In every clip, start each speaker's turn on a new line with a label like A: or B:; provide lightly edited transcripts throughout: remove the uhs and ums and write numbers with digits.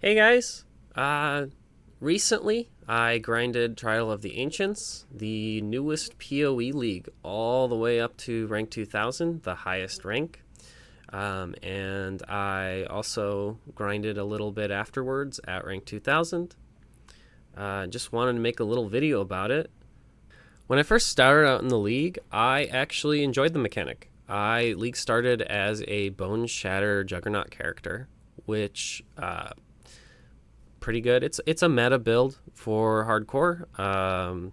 A: Hey guys, recently I grinded Trial of the Ancients, the newest PoE league, all the way up to rank 2000, the highest rank. And I also grinded a little bit afterwards at rank 2000. Just wanted to make a little video about it. When I first started out in the league, I actually enjoyed the mechanic. I league started as a Bone Shatter Juggernaut character, which pretty good. It's a meta build for hardcore.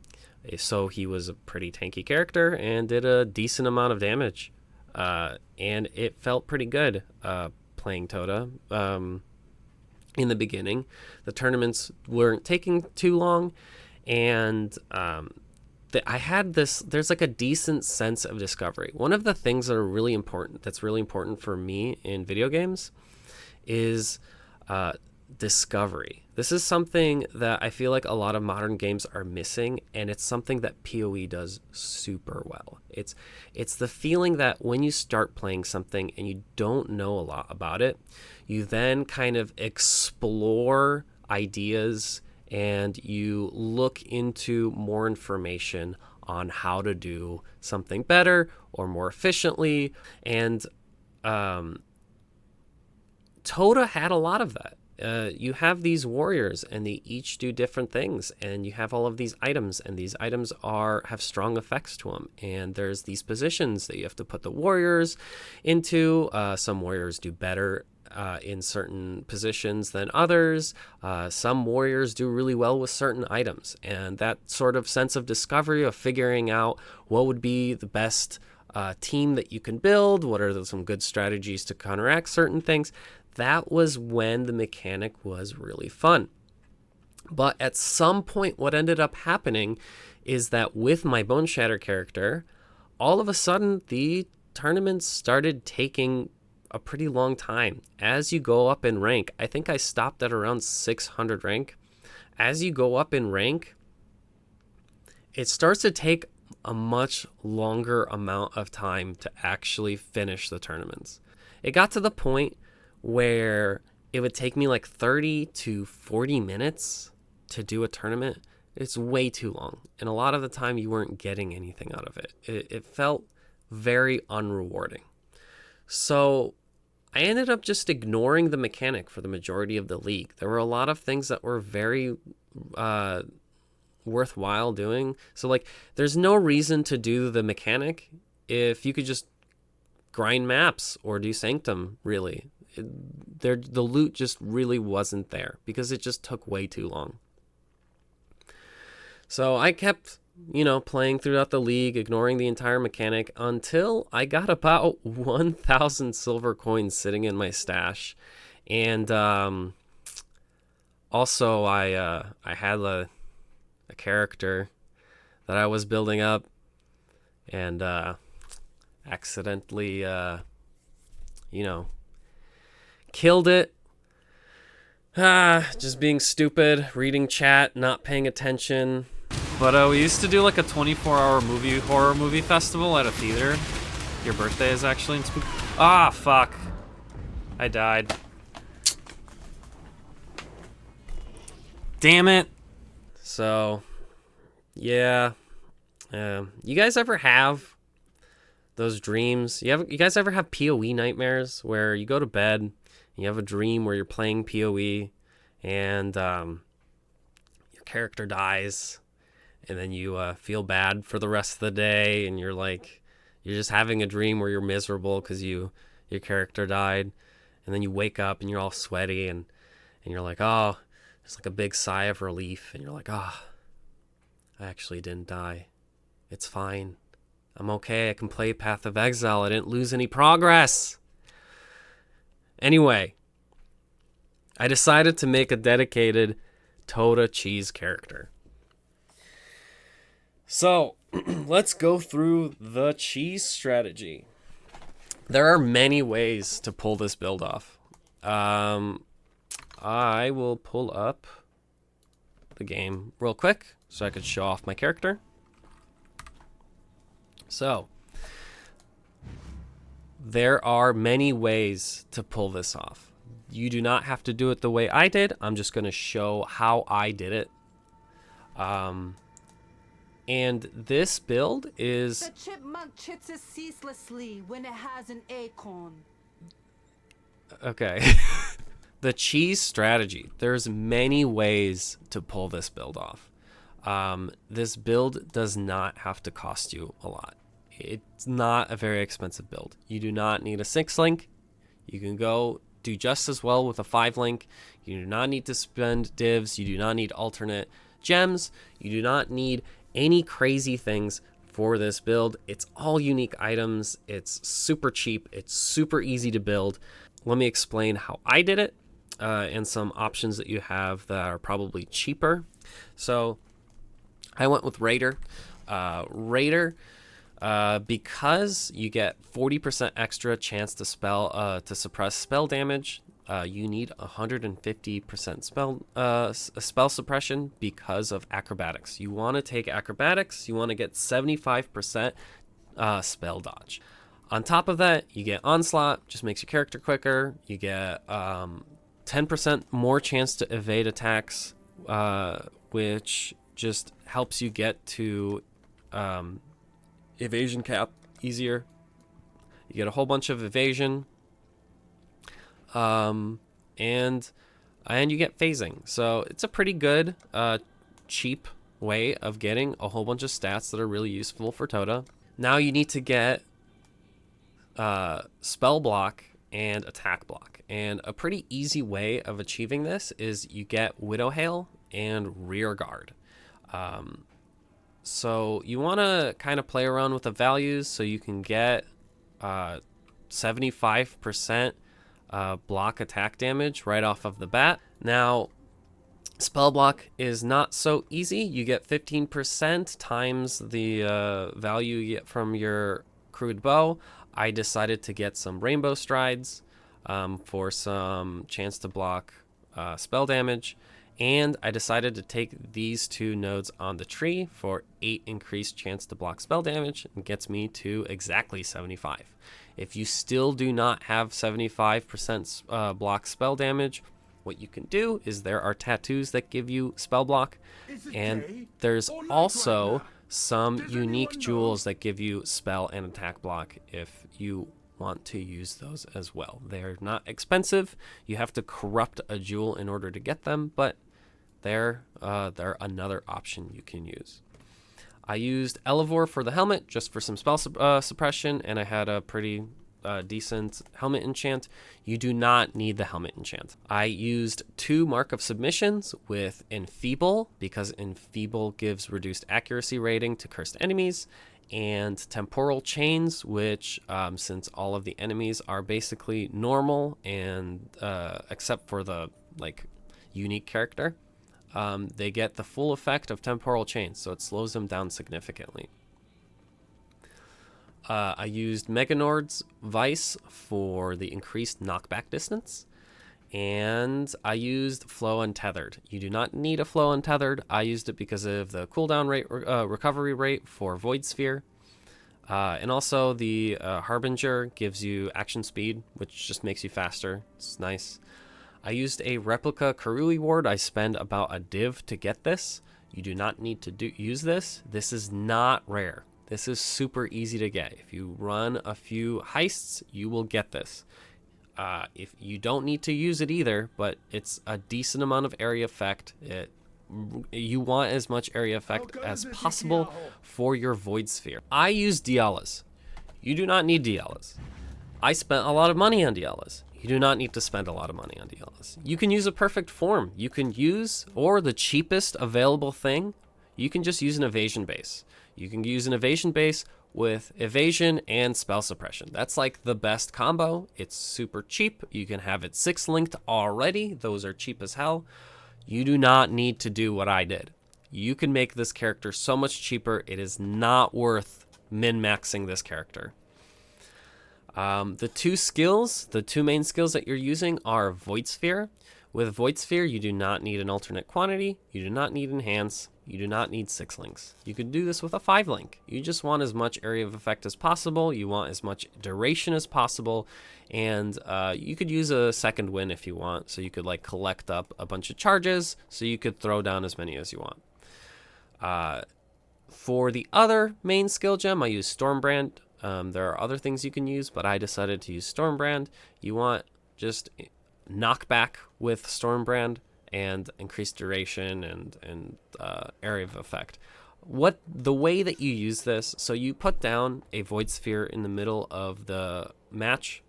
A: So he was a pretty tanky character and did a decent amount of damage. And it felt pretty good playing TotA. In the beginning, the tournaments weren't taking too long, and I had this. There's like a decent sense of discovery. One of the things that are really important, that's really important for me in video games, is discovery. This is something that I feel like a lot of modern games are missing, and it's something that PoE does super well. It's the feeling that when you start playing something and you don't know a lot about it, you then kind of explore ideas and you look into more information on how to do something better or more efficiently. And TotA had a lot of that. You have these warriors and they each do different things, and you have all of these items, and these items have strong effects to them, and there's these positions that you have to put the warriors into. Some warriors do better in certain positions than others. Some warriors do really well with certain items, and that sort of sense of discovery of figuring out what would be the best team that you can build, what are some good strategies to counteract certain things. That was when the mechanic was really fun. But at some point, what ended up happening is that with my Bone Shatter character, all of a sudden the tournaments started taking a pretty long time. As you go up in rank, I think I stopped at around 600 rank. As you go up in rank, it starts to take a much longer amount of time to actually finish the tournaments. It got to the point where it would take me like 30 to 40 minutes to do a tournament. It's way too long. And a lot of the time you weren't getting anything out of it. It felt very unrewarding. So I ended up just ignoring the mechanic for the majority of the league. There were a lot of things that were very worthwhile doing. So like there's no reason to do the mechanic if you could just grind maps or do Sanctum, really. The loot just really wasn't there because it just took way too long. So I kept, playing throughout the league, ignoring the entire mechanic until I got about 1,000 silver coins sitting in my stash. And also I had a character that I was building up and accidentally, killed it. Just being stupid, reading chat, not paying attention.
B: But we used to do like a 24-hour horror movie festival at a theater. Your birthday is actually in fuck. I died. Damn it.
A: So, yeah. You guys ever have those dreams? You guys ever have PoE nightmares where you go to bed, you have a dream where you're playing PoE and your character dies, and then you feel bad for the rest of the day, and you're just having a dream where you're miserable because your character died, and then you wake up and you're all sweaty and you're like, oh, there's like a big sigh of relief, and you're like, I actually didn't die. It's fine. I'm okay. I can play Path of Exile. I didn't lose any progress. Anyway, I decided to make a dedicated TotA cheese character. So, let's go through the cheese strategy. There are many ways to pull this build off. I will pull up the game real quick so I could show off my character. So, there are many ways to pull this off. You do not have to do it the way I did. I'm just going to show how I did it. And this build is...
C: The chipmunk chits ceaselessly when it has an acorn.
A: Okay. The cheese strategy. There's many ways to pull this build off. This build does not have to cost you a lot. It's not a very expensive build. You do not need a 6-link. You can go do just as well with a 5-link. You do not need to spend divs. You do not need alternate gems. You do not need any crazy things for this build. It's all unique items. It's super cheap. It's super easy to build. Let me explain how I did it and some options that you have that are probably cheaper. So I went with Raider. Because you get 40% extra chance to suppress spell damage. You need 150% spell suppression because of acrobatics. You want to take acrobatics. You want to get 75% spell dodge. On top of that, you get onslaught, just makes your character quicker. You get 10% more chance to evade attacks, which just helps you get to evasion cap easier. You get a whole bunch of evasion. And you get phasing. So it's a pretty good, cheap way of getting a whole bunch of stats that are really useful for TotA. Now you need to get spell block and attack block. And a pretty easy way of achieving this is you get Widow Hail and Rear Guard. So you want to kind of play around with the values so you can get 75% block attack damage right off of the bat. Now, spell block is not so easy. You get 15% times the value you get from your crude bow. I decided to get some rainbow strides for some chance to block spell damage. And I decided to take these 2 nodes on the tree for 8 increased chance to block spell damage, and gets me to exactly 75. If you still do not have 75% block spell damage, what you can do is there are tattoos that give you spell block, and there's also some unique jewels that give you spell and attack block if you want to use those as well. They're not expensive. You have to corrupt a jewel in order to get them, but they're another option you can use. I used Elevore for the helmet just for some spell suppression, and I had a pretty decent helmet enchant. You do not need the helmet enchant. I used 2 Mark of Submissions with Enfeeble, because Enfeeble gives reduced accuracy rating to cursed enemies, and Temporal Chains, which since all of the enemies are basically normal and except for the unique character, they get the full effect of Temporal Chains, so it slows them down significantly. I used Meganord's Vice for the increased knockback distance, and I used Flow Untethered. You do not need a Flow Untethered. I used it because of the cooldown rate, recovery rate for Void Sphere, and also the Harbinger gives you action speed, which just makes you faster. It's nice. I used a replica Karui ward. I spend about a div to get this. You do not need to use this. This is not rare. This is super easy to get. If you run a few heists, you will get this. If you don't need to use it either, but it's a decent amount of area effect. You want as much area effect as possible for your Void Sphere. I use Dialas. You do not need Dialas. I spent a lot of money on Dialas. You do not need to spend a lot of money on Dialas. You can use a perfect form. You can use, or the cheapest available thing, you can just use an evasion base. You can use an evasion base with evasion and spell suppression. That's like the best combo. It's super cheap. You can have it 6-linked already. Those are cheap as hell. You do not need to do what I did. You can make this character so much cheaper. It is not worth min-maxing this character. The two main skills that you're using are Void Sphere. With Void Sphere, you do not need an alternate quantity, you do not need enhance, you do not need 6 links. You could do this with a 5 link. You just want as much area of effect as possible, you want as much duration as possible, and you could use a second wind if you want, so you could like collect up a bunch of charges, so you could throw down as many as you want. For the other main skill gem, I use Stormbrand. There are other things you can use, but I decided to use Stormbrand. You want just knockback with Stormbrand and increased duration and area of effect. The way that you use this, so you put down a Void Sphere in the middle of the match,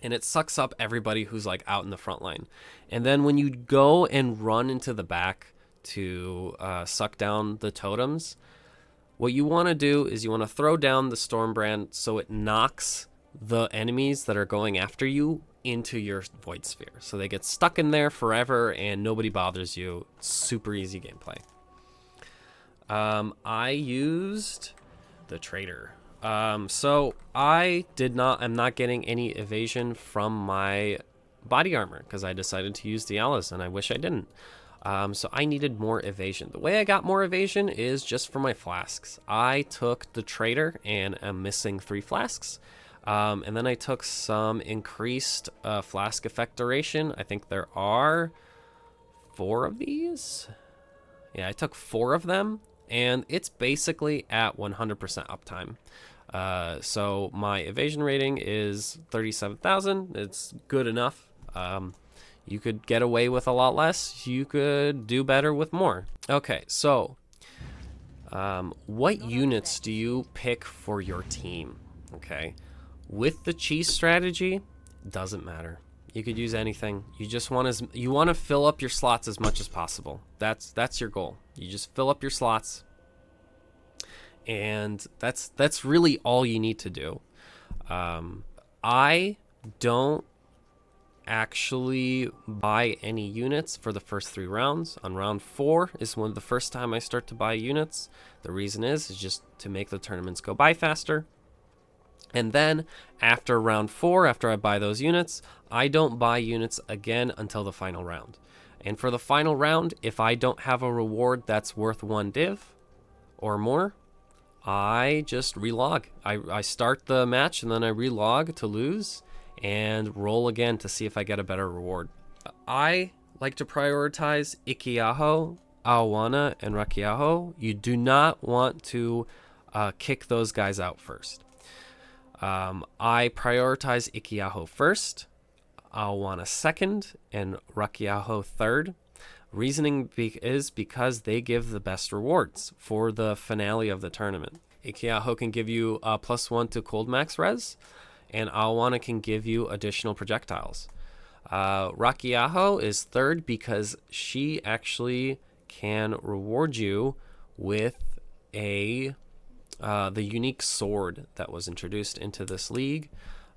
A: and it sucks up everybody who's like out in the front line. And then when you go and run into the back to suck down the totems, what you want to do is you want to throw down the Stormbrand so it knocks the enemies that are going after you into your Void Sphere. So they get stuck in there forever and nobody bothers you. Super easy gameplay. I used the Trader. So I'm not getting any evasion from my body armor because I decided to use the Alice and I wish I didn't. So I needed more evasion. The way I got more evasion is just for my flasks. I took the Trader and I'm missing 3 flasks. And then I took some increased flask effect duration. I think there are 4 of these. Yeah, I took 4 of them, and it's basically at 100% uptime. So my evasion rating is 37,000. It's good enough. You could get away with a lot less. You could do better with more. Okay, so what units do you pick for your team? Okay. With the cheese strategy, doesn't matter. You could use anything. You just want to fill up your slots as much as possible. That's your goal. You just fill up your slots, and that's really all you need to do. I don't actually buy any units for the first 3 rounds. On round 4 is the first time I start to buy units. The reason is just to make the tournaments go by faster. And then after round 4, after I buy those units, I don't buy units again until the final round. And for the final round, if I don't have a reward that's worth 1 div or more, I just relog. I start the match and then I relog to lose and roll again to see if I get a better reward. I like to prioritize Ikiaho, Aowana, and Rakiaho. You do not want to kick those guys out first. I prioritize Ikiaho first, Aowana second, and Rakiaho third. Reasoning is because they give the best rewards for the finale of the tournament. Ikiaho can give you +1 to cold max res, and Aowana can give you additional projectiles. Rakiaho is third because she actually can reward you with the unique sword that was introduced into this league.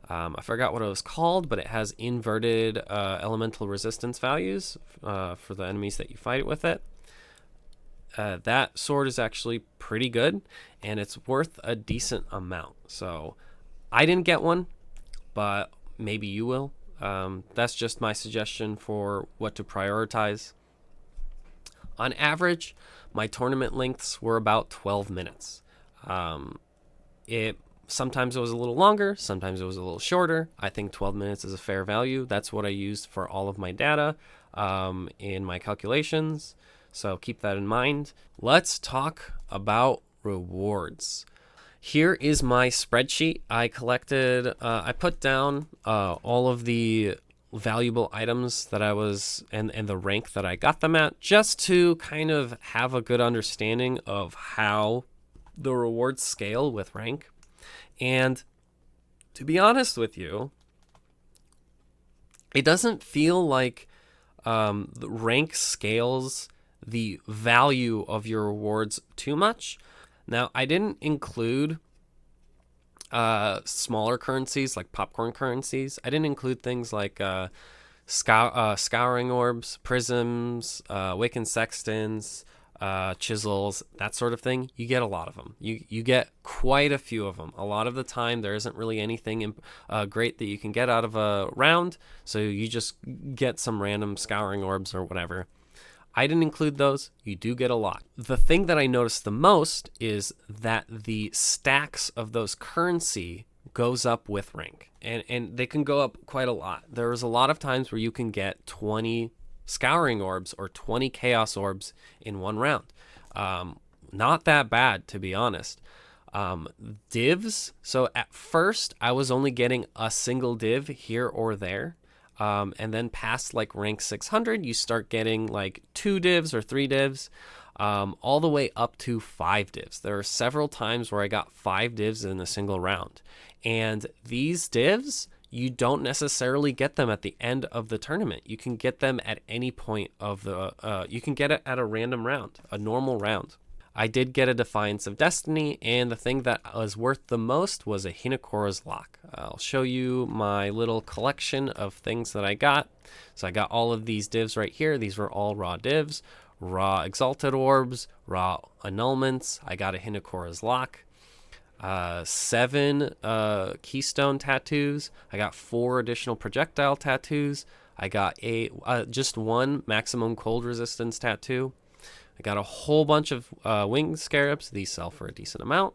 A: I forgot what it was called, but it has inverted elemental resistance values for the enemies that you fight with it. That sword is actually pretty good, and it's worth a decent amount. So I didn't get one, but maybe you will. That's just my suggestion for what to prioritize. On average, my tournament lengths were about 12 minutes. Sometimes it was a little longer, sometimes it was a little shorter. I think 12 minutes is a fair value. That's what I used for all of my data in my calculations. So keep that in mind. Let's talk about rewards. Here is my spreadsheet. I put down all of the valuable items that I was and the rank that I got them at, just to kind of have a good understanding of how the rewards scale with rank. And to be honest with you, it doesn't feel like the rank scales the value of your rewards too much. Now, I didn't include smaller currencies like popcorn currencies. I didn't include things like scouring orbs, prisms, awakened sextants, chisels, that sort of thing, you get a lot of them. You get quite a few of them. A lot of the time, there isn't really anything great that you can get out of a round, so you just get some random scouring orbs or whatever. I didn't include those. You do get a lot. The thing that I noticed the most is that the stacks of those currency goes up with rank, and they can go up quite a lot. There's a lot of times where you can get 20 scouring orbs or 20 chaos orbs in one round. Not that bad, to be honest. Divs, so at first I was only getting a single div here or there, and then past like rank 600 you start getting like 2 divs or 3 divs, all the way up to 5 divs. There are several times where I got 5 divs in a single round, and these divs, you don't necessarily get them at the end of the tournament. You can get them at any point of the, you can get it at a random round, a normal round. I did get a Defiance of Destiny, and the thing that was worth the most was a Hinakora's Lock. I'll show you my little collection of things that I got. So I got all of these divs right here. These were all raw divs, raw Exalted Orbs, raw Annulments. I got a Hinakora's Lock. 7 keystone tattoos. I got 4 additional projectile tattoos. I got just 1 maximum cold resistance tattoo. I got a whole bunch of wing scarabs. These sell for a decent amount.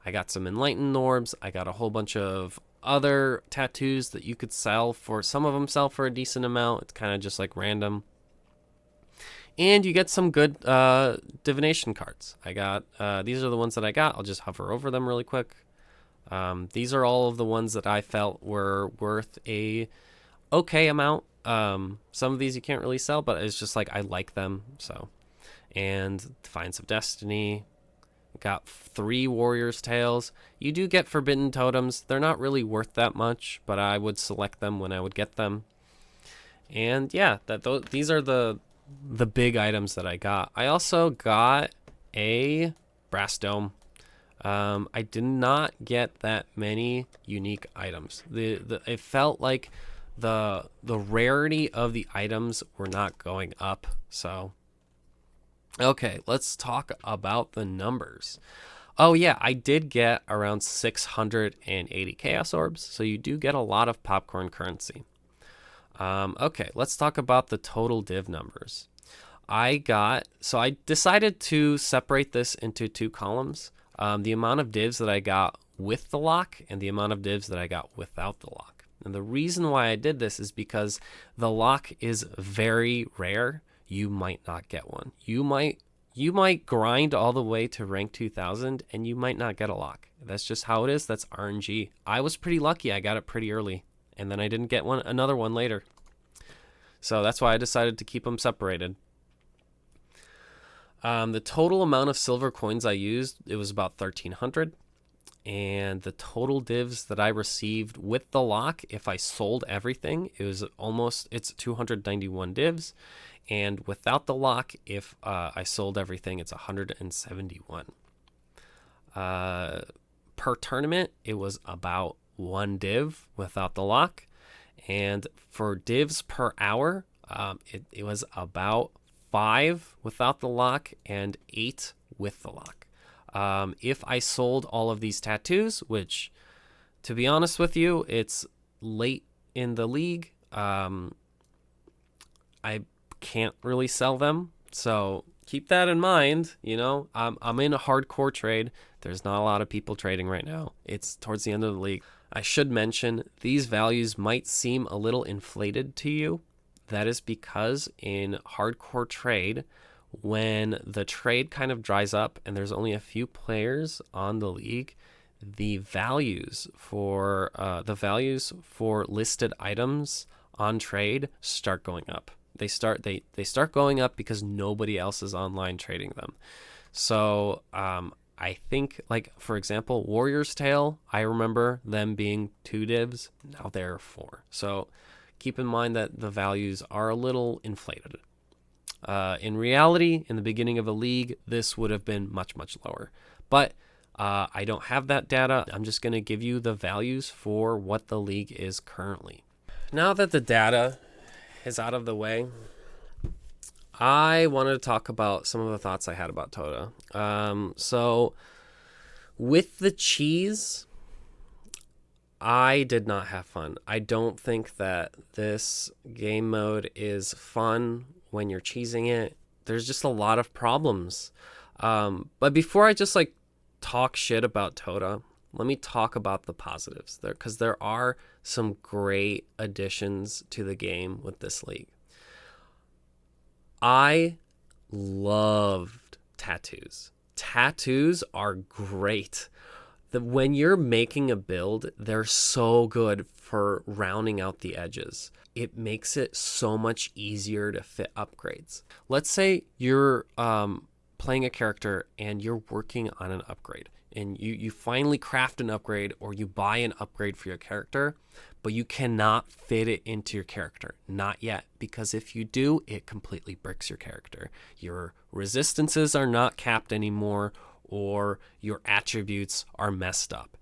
A: I got some enlightened orbs. I got a whole bunch of other tattoos that you could sell for. Some of them sell for a decent amount. It's kind of just like random. And you get some good divination cards. I got, these are the ones that I got. I'll just hover over them really quick. These are all of the ones that I felt were worth a okay amount. Some of these you can't really sell, but it's just like I like them. So, and Defiance of Destiny. Got 3 Warrior's Tales. You do get Forbidden Totems. They're not really worth that much, but I would select them when I would get them. And yeah, these are the big items that I got. I also got a Brass Dome. I did not get that many unique items. It felt like the rarity of the items were not going up. So, okay, let's talk about the numbers. Oh yeah, I did get around 680 Chaos Orbs, so you do get a lot of popcorn currency. Okay, let's talk about the total div numbers. I decided to separate this into 2 columns. The amount of divs that I got with the lock and the amount of divs that I got without the lock. And the reason why I did this is because the lock is very rare. You might not get one. You might grind all the way to rank 2000 and you might not get a lock. That's just how it is. That's RNG. I was pretty lucky. I got it pretty early, and then I didn't get another one later. So that's why I decided to keep them separated. The total amount of silver coins I used, it was about 1,300. And the total divs that I received with the lock, if I sold everything, it's 291 divs. And without the lock, if I sold everything, it's 171. Per tournament, it was about 1 div without the lock. And for divs per hour, it was about 5 without the lock and 8 with the lock. If I sold all of these tattoos, which, to be honest with you, it's late in the league, I can't really sell them. So keep that in mind. You know, I'm in a hardcore trade. There's not a lot of people trading right now. It's towards the end of the league. I should mention these values might seem a little inflated to you. That is because in hardcore trade, when the trade kind of dries up and there's only a few players on the league, the values for listed items on trade start going up. They start going up because nobody else is online trading them. So I think, like, for example, Warrior's Tale, I remember them being 2 divs. Now they're 4. So keep in mind that the values are a little inflated. In reality, in the beginning of the league, this would have been much, much lower. But I don't have that data. I'm just going to give you the values for what the league is currently. Now that the data is out of the way, I wanted to talk about some of the thoughts I had about TotA. So with the cheese, I did not have fun. I don't think that this game mode is fun when you're cheesing it. There's just a lot of problems. But before I just like talk shit about TotA, let me talk about the positives there, because there are some great additions to the game with this league. I loved tattoos. Tattoos are great. When you're making a build, they're so good for rounding out the edges. It makes it so much easier to fit upgrades. Let's say you're playing a character and you're working on an upgrade, and you finally craft an upgrade or you buy an upgrade for your character, but you cannot fit it into your character. Not yet, because if you do, it completely bricks your character. Your resistances are not capped anymore, or your attributes are messed up.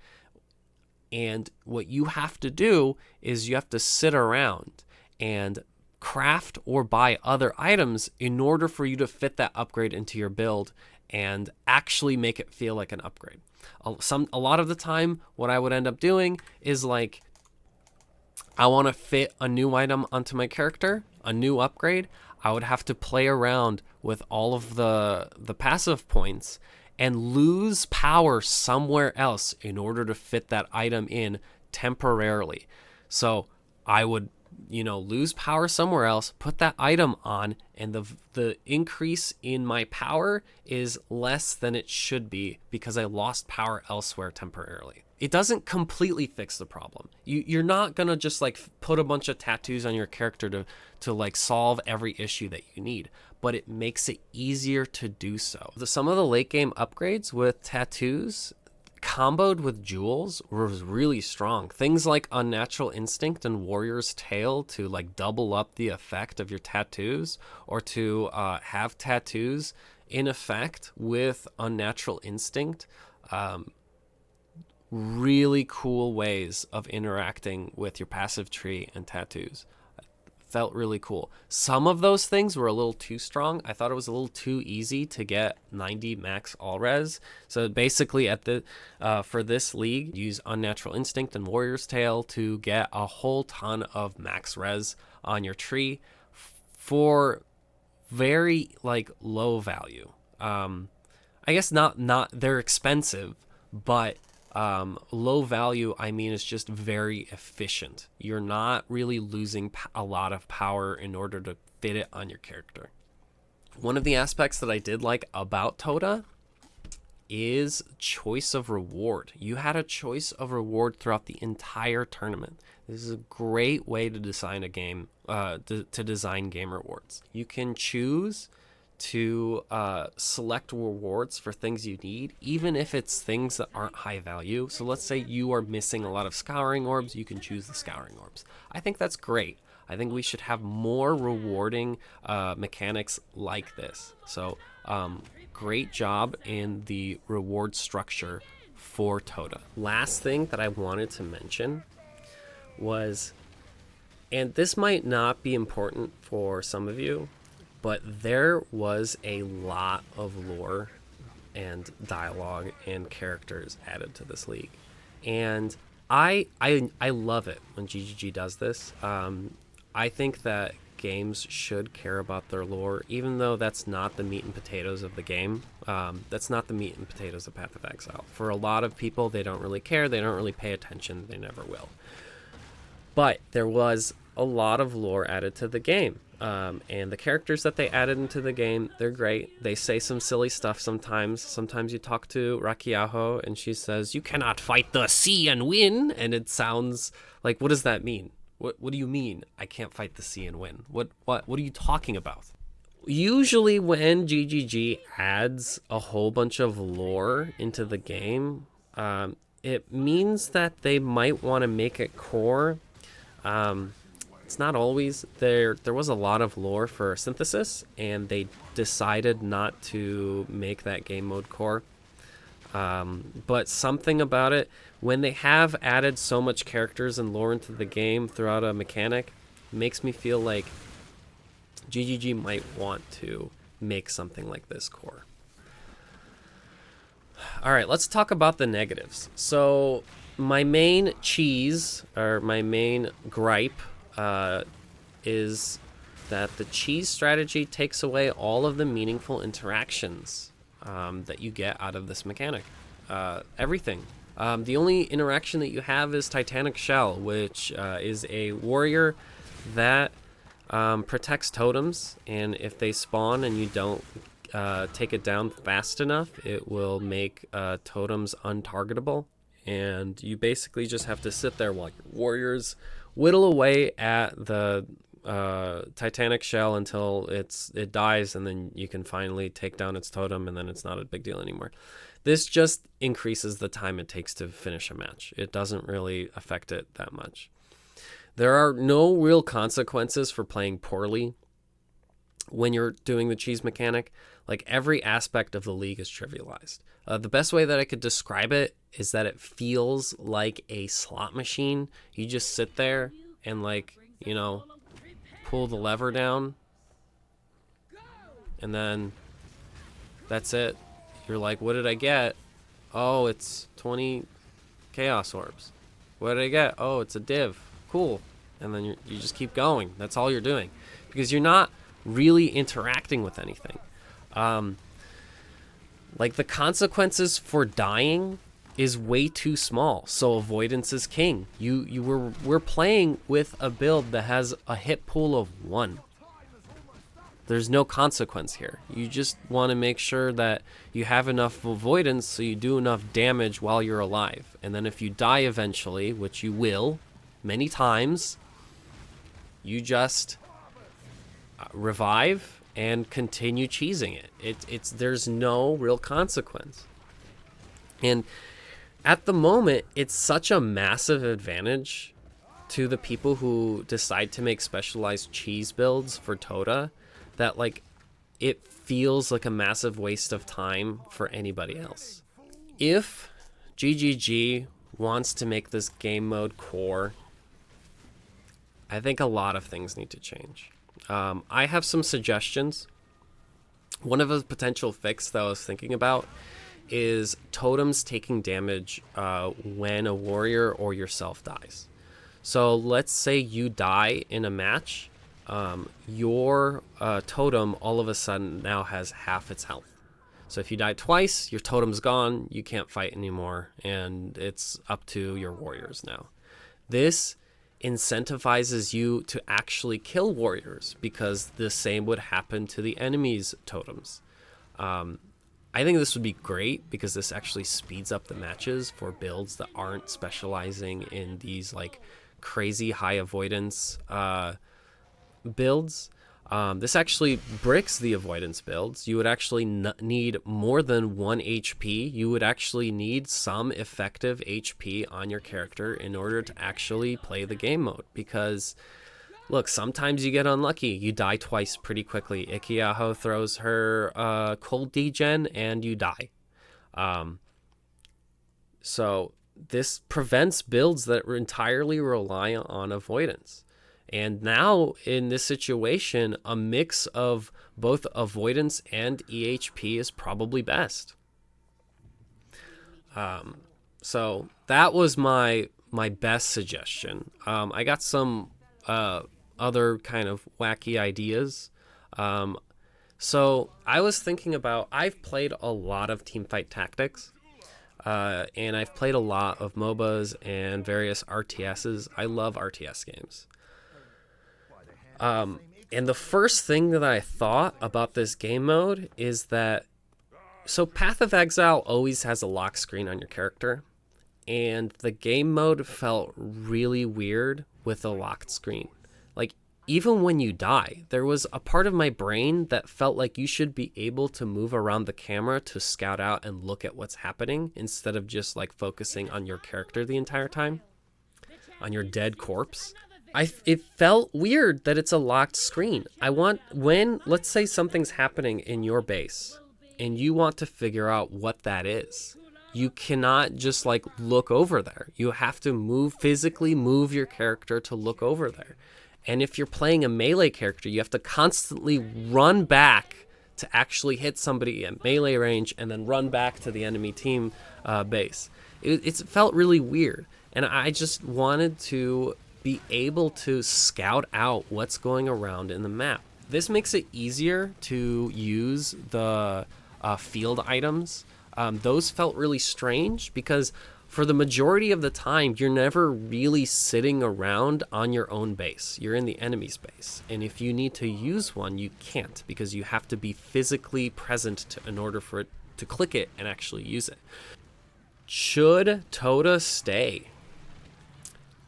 A: And what you have to do is you have to sit around and craft or buy other items in order for you to fit that upgrade into your build and actually make it feel like an upgrade. A lot of the time, what I would end up doing is like, I want to fit a new item onto my character, a new upgrade. I would have to play around with all of the passive points and lose power somewhere else in order to fit that item in temporarily. So I would, lose power somewhere else, put that item on, and the increase in my power is less than it should be because I lost power elsewhere temporarily. It doesn't completely fix the problem. You're not gonna just like put a bunch of tattoos on your character to like solve every issue that you need, but it makes it easier to do so. Some of the late game upgrades with tattoos comboed with jewels was really strong. Things like Unnatural Instinct and Warrior's Tale to like double up the effect of your tattoos, or to have tattoos in effect with Unnatural Instinct. Really cool ways of interacting with your passive tree and tattoos. Felt really cool. Some of those things were a little too strong. I thought it was a little too easy to get 90 max all res. So basically for this league, use Unnatural Instinct and Warrior's Tale to get a whole ton of max res on your tree for very like low value. I guess not they're expensive, but low value, I mean, is just very efficient. You're not really losing a lot of power in order to fit it on your character. One of the aspects that I did like about TotA is choice of reward. You had a choice of reward throughout the entire tournament. This is a great way to design a game, to design game rewards. You can choose to select rewards for things you need, even if it's things that aren't high value. So let's say you are missing a lot of scouring orbs, you can choose the scouring orbs. I think that's great. I think we should have more rewarding mechanics like this. So great job in the reward structure for TotA. Last thing that I wanted to mention was, and this might not be important for some of you, but there was a lot of lore and dialogue and characters added to this league. And I love it when GGG does this. I think that games should care about their lore, even though that's not the meat and potatoes of the game. That's not the meat and potatoes of Path of Exile. For a lot of people, they don't really care. They don't really pay attention. They never will. But there was a lot of lore added to the game. And the characters that they added into the game, they're great. They say some silly stuff sometimes. Sometimes you talk to Rakiaho and she says, "You cannot fight the sea and win." And it sounds like, what does that mean? What do you mean I can't fight the sea and win? What are you talking about? Usually when GGG adds a whole bunch of lore into the game, it means that they might want to make it core. It's not always. There was a lot of lore for Synthesis, and they decided not to make that game mode core. But something about it, when they have added so much characters and lore into the game throughout a mechanic, makes me feel like GGG might want to make something like this core. All right, let's talk about the negatives. So my main cheese, or my main gripe, is that the cheese strategy takes away all of the meaningful interactions that you get out of this mechanic. Everything. The only interaction that you have is Titanic Shell, which is a warrior that protects totems, and if they spawn and you don't take it down fast enough, it will make totems untargetable, and you basically just have to sit there while your warriors whittle away at the Titanic Shell until it dies, and then you can finally take down its totem, and then it's not a big deal anymore. This just increases the time it takes to finish a match. It doesn't really affect it that much. There are no real consequences for playing poorly when you're doing the cheese mechanic. Like, every aspect of the league is trivialized. The best way that I could describe it is that it feels like a slot machine. You just sit there and, like, you know, pull the lever down, and then that's it. You're like, what did I get? Oh, it's 20 Chaos Orbs. What did I get? Oh, it's a div. Cool. And then you just keep going. That's all you're doing, because you're not really interacting with anything. Like, the consequences for dying is way too small, so avoidance is king. We're playing with a build that has a hit pool of 1. There's no consequence here. You just want to make sure that you have enough avoidance so you do enough damage while you're alive. And then if you die eventually, which you will many times, you just revive and continue cheesing it. There's no real consequence. And at the moment, it's such a massive advantage to the people who decide to make specialized cheese builds for TotA that, like, it feels like a massive waste of time for anybody else. If GGG wants to make this game mode core, I think a lot of things need to change. I have some suggestions. One of the potential fix that I was thinking about is totems taking damage when a warrior or yourself dies. So let's say you die in a match, your totem all of a sudden now has half its health. So if you die twice, your totem's gone, you can't fight anymore, and it's up to your warriors now. This incentivizes you to actually kill warriors, because the same would happen to the enemy's totems. I think this would be great, because this actually speeds up the matches for builds that aren't specializing in these, like, crazy high avoidance builds. This actually bricks the avoidance builds. You would actually need more than 1 HP. You would actually need some effective HP on your character in order to actually play the game mode. Because, look, sometimes you get unlucky. You die twice pretty quickly. Ikiaho throws her cold degen and you die. So this prevents builds that entirely rely on avoidance. And now, in this situation, a mix of both avoidance and EHP is probably best. So that was my best suggestion. I got some other kind of wacky ideas. So I was thinking about, I've played a lot of Teamfight Tactics. And I've played a lot of MOBAs and various RTSs. I love RTS games. And the first thing that I thought about this game mode is that, so Path of Exile always has a lock screen on your character, and the game mode felt really weird with a locked screen. Like, even when you die, there was a part of my brain that felt like you should be able to move around the camera to scout out and look at what's happening, instead of just, like, focusing on your character the entire time, on your dead corpse. It felt weird that it's a locked screen. Let's say something's happening in your base and you want to figure out what that is. You cannot just, look over there. You have to physically move your character to look over there. And if you're playing a melee character, you have to constantly run back to actually hit somebody at melee range and then run back to the enemy team base. It felt really weird. And I just wanted to be able to scout out what's going around in the map. This makes it easier to use the field items. Those felt really strange because for the majority of the time, you're never really sitting around on your own base. You're in the enemy's base. And if you need to use one, you can't because you have to be physically present in order for it to click it and actually use it. Should TotA stay?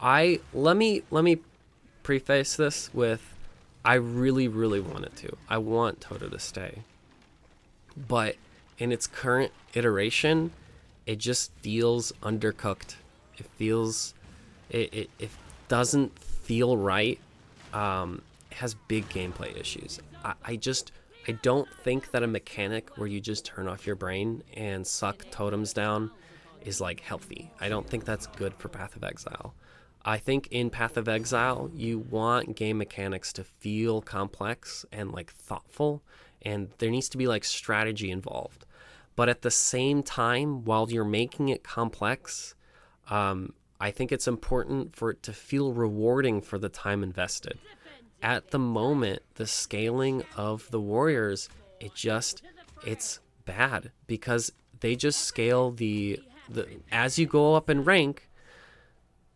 A: Let me preface this with I really, really want it to. I want TotA to stay. But in its current iteration, it just feels undercooked. It doesn't feel right. It has big gameplay issues. I don't think that a mechanic where you just turn off your brain and suck totems down is like healthy. I don't think that's good for Path of Exile. I think in Path of Exile, you want game mechanics to feel complex and like thoughtful, and there needs to be like strategy involved. But at the same time, while you're making it complex, I think it's important for it to feel rewarding for the time invested. At the moment, the scaling of the warriors, it's bad because they just scale the as you go up in rank,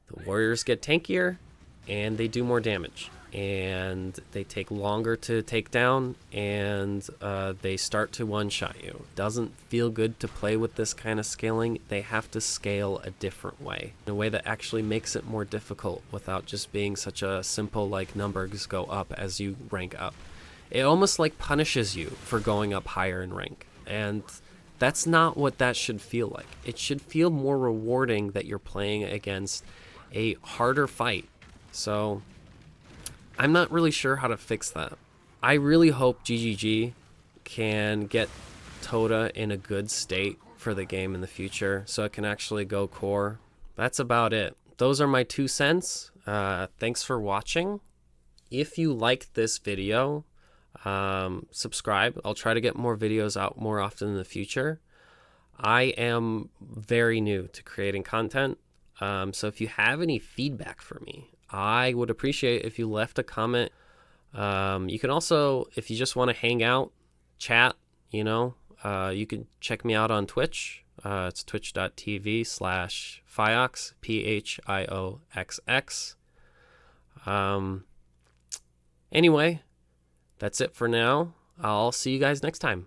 A: the warriors get tankier and they do more damage and they take longer to take down and they start to one-shot you. Doesn't feel good to play with this kind of scaling. They have to scale a different way, in a way that actually makes it more difficult without just being such a simple like numbers go up as you rank up. It almost like punishes you for going up higher in rank, and that's not what that should feel like. It should feel more rewarding that you're playing against a harder fight. So I'm not really sure how to fix that. I really hope GGG can get TotA in a good state for the game in the future so it can actually go core. That's about it. Those are my 2 cents. Thanks for watching. If you liked this video, subscribe. I'll try to get more videos out more often in the future. I am very new to creating content. So if you have any feedback for me, I would appreciate if you left a comment. You can also, if you just want to hang out, chat, you can check me out on Twitch. It's twitch.tv/Phiox, PHIOXX. Anyway, that's it for now. I'll see you guys next time.